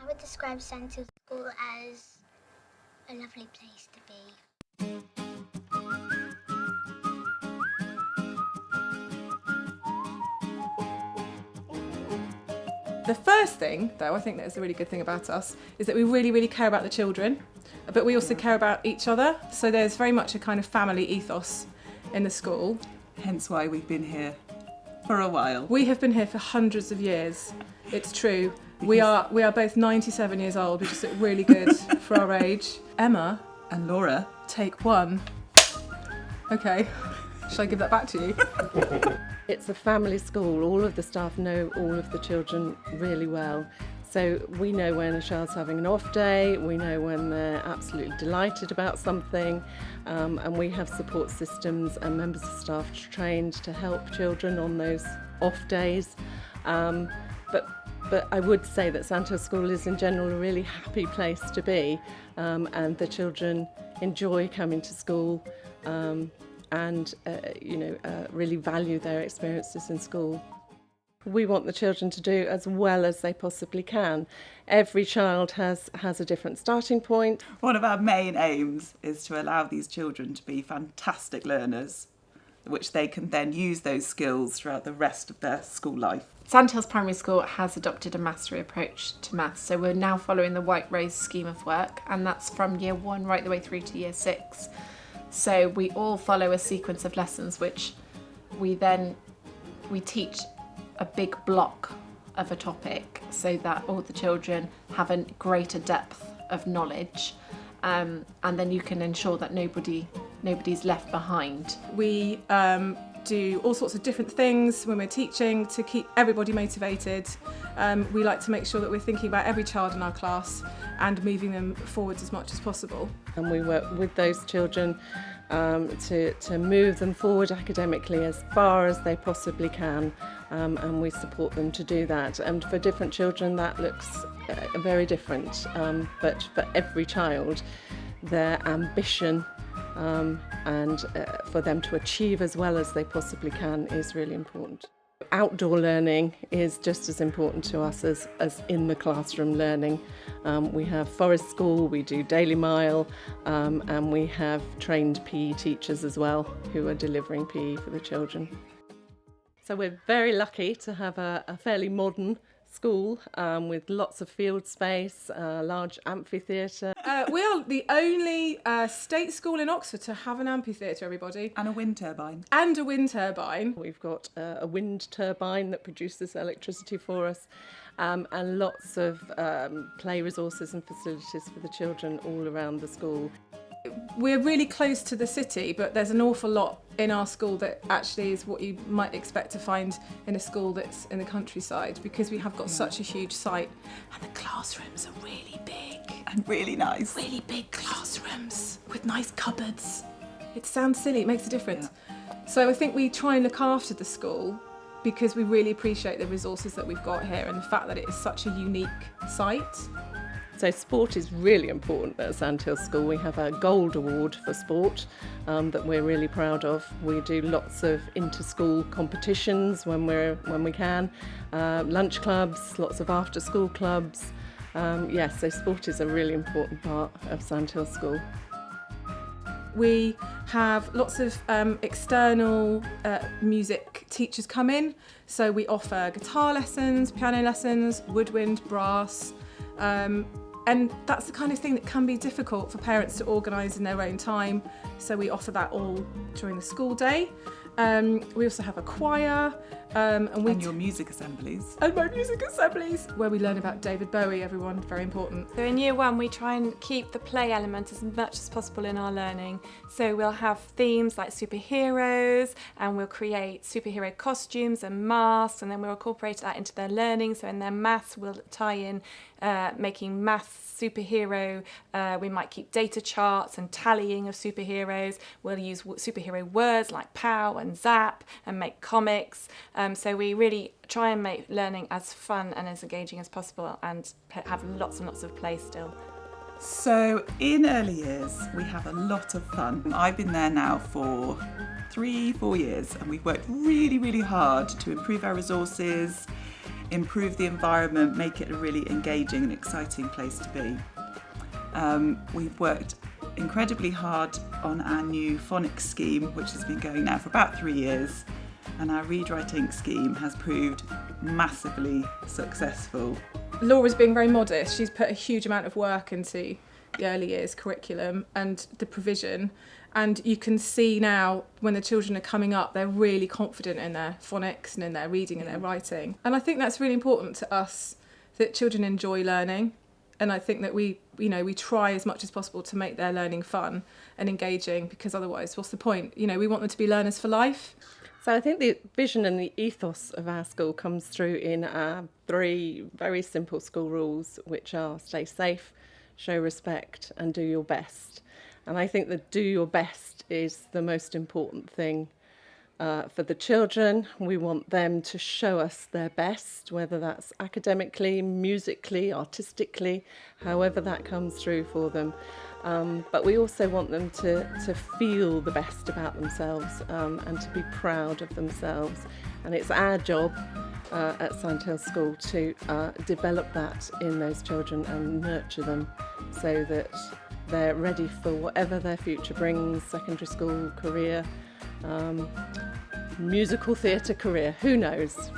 I would describe Sandhills School as a lovely place to be. The first thing, though, I think that is a really good thing about us, is that we really, really care about the children, but we also care about each other. So there's very much a kind of family ethos in the school. Hence why we've been here for a while. We have been here for hundreds of years. It's true. We are both 97 years old, which is really good for our age. Emma And Laura. Take one. Okay. Shall I give that back to you? It's a family school. All of the staff know all of the children really well. So we know when a child's having an off day, we know when they're absolutely delighted about something, and we have support systems and members of staff trained to help children on those off days. But I would say that Sandhills School is in general a really happy place to be, and the children enjoy coming to school and really value their experiences in school. We want the children to do as well as they possibly can. Every child has a different starting point. One of our main aims is to allow these children to be fantastic learners, which they can then use those skills throughout the rest of their school life. Sandhills Primary School has adopted a mastery approach to maths, so we're now following the White Rose scheme of work, and that's from year 1 right the way through to year 6. So we all follow a sequence of lessons which we teach a big block of a topic so that all the children have a greater depth of knowledge, and then you can ensure that nobody's left behind. We do all sorts of different things when we're teaching to keep everybody motivated. We like to make sure that we're thinking about every child in our class and moving them forwards as much as possible. And we work with those children to move them forward academically as far as they possibly can, and we support them to do that. And for different children that looks very different, but for every child, their ambition and for them to achieve as well as they possibly can is really important. Outdoor learning is just as important to us as in the classroom learning. We have forest school, we do daily mile, and we have trained PE teachers as well who are delivering PE for the children. So we're very lucky to have a fairly modern school with lots of field space, a large amphitheatre. We are the only state school in Oxford to have an amphitheatre, everybody. And a wind turbine. And a wind turbine. We've got a wind turbine that produces electricity for us, and lots of play resources and facilities for the children all around the school. We're really close to the city, but there's an awful lot in our school that actually is what you might expect to find in a school that's in the countryside, because we have got such a huge site, and the classrooms are really big. And really nice. Really big classrooms with nice cupboards. It sounds silly, it makes a difference. Yeah. So I think we try and look after the school because we really appreciate the resources that we've got here and the fact that it is such a unique site. So sport is really important at Sandhills School. We have a gold award for sport that we're really proud of. We do lots of inter-school competitions when we can, lunch clubs, lots of after-school clubs. So sport is a really important part of Sandhills School. We have lots of external music teachers come in, so we offer guitar lessons, piano lessons, woodwind, brass, and that's the kind of thing that can be difficult for parents to organise in their own time, so we offer that all during the school day. We also have a choir. And your music assemblies. And my music assemblies, where we learn about David Bowie, everyone, very important. So in year 1 we try and keep the play element as much as possible in our learning. So we'll have themes like superheroes, and we'll create superhero costumes and masks, and then we'll incorporate that into their learning. So in their maths we'll tie in making maths superhero. We might keep data charts and tallying of superheroes. We'll use superhero words like pow and zap and make comics. So we really try and make learning as fun and as engaging as possible and have lots and lots of play still. So in early years, we have a lot of fun. I've been there now for 3-4 years, and we've worked really, really hard to improve our resources, improve the environment, make it a really engaging and exciting place to be. We've worked incredibly hard on our new phonics scheme, which has been going now for about 3 years, and our Read Write Ink scheme has proved massively successful. Laura's being very modest. She's put a huge amount of work into the early years curriculum and the provision, and you can see now when the children are coming up, they're really confident in their phonics and in their reading and their writing. And I think that's really important to us, that children enjoy learning. And I think that we try as much as possible to make their learning fun and engaging, because otherwise, what's the point? We want them to be learners for life. So I think the vision and the ethos of our school comes through in our 3 very simple school rules, which are stay safe, show respect, and do your best. And I think that do your best is the most important thing for the children. We want them to show us their best, whether that's academically, musically, artistically, however that comes through for them. But we also want them to feel the best about themselves and to be proud of themselves. And it's our job at Sandhills School to develop that in those children and nurture them so that they're ready for whatever their future brings, secondary school, career, musical theatre career, who knows?